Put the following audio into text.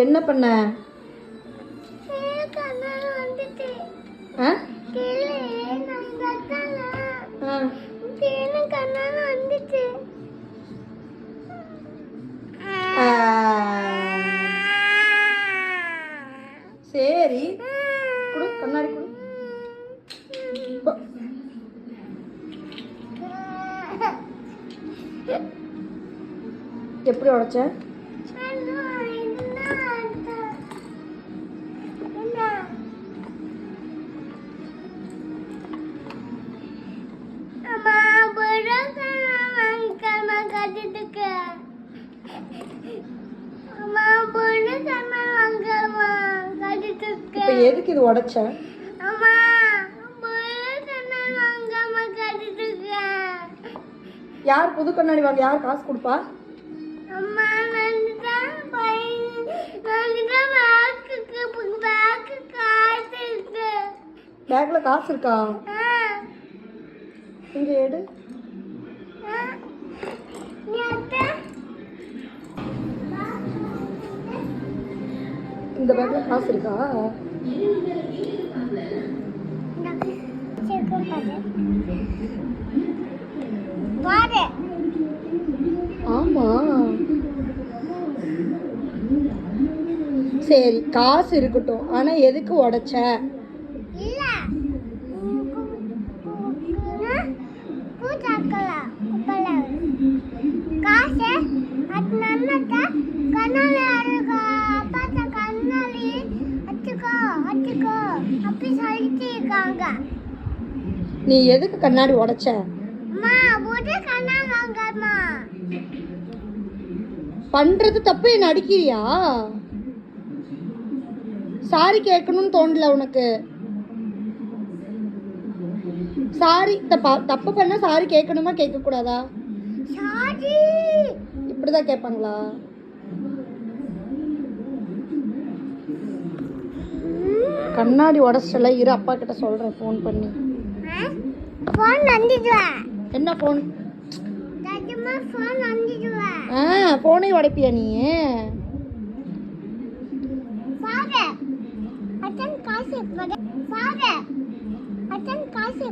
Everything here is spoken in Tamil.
என்ன பண்ண? சரி குடு, கண்ணாடி குடு. எப்படி உடைச்ச? இப்ப எதுக்கு இது உடைச்ச? யார் புது கண்ணாடி வாங்க? யார் காசு கொடுப்பா? பேக்ல காசு இருக்கா? இங்க எடு. இந்த பேக்ல காசு இருக்கா? ஆமா சரி, காசு இருக்கட்டும். ஆனா எதுக்கு உடைச்ச? நீ எதுக்கு கண்ணாடி உடைச்ச? பண்றது தப்பு, என்ன அடிக்கிறியா? சாரி கேட்கணும்னு தோணல உனக்கு? சாரி தப்பு பண்ணா சாரி கேட்கணுமா கேட்க கூடாதா? இப்படிதான் கேட்பாங்களா? கண்ணாடி உடச்சல. இரு, அப்பா கிட்ட சொல்றேன் ஃபோன் பண்ணி. என்ன ஃபோன்? ஃபோனை உடைப்பியா நீ? காசு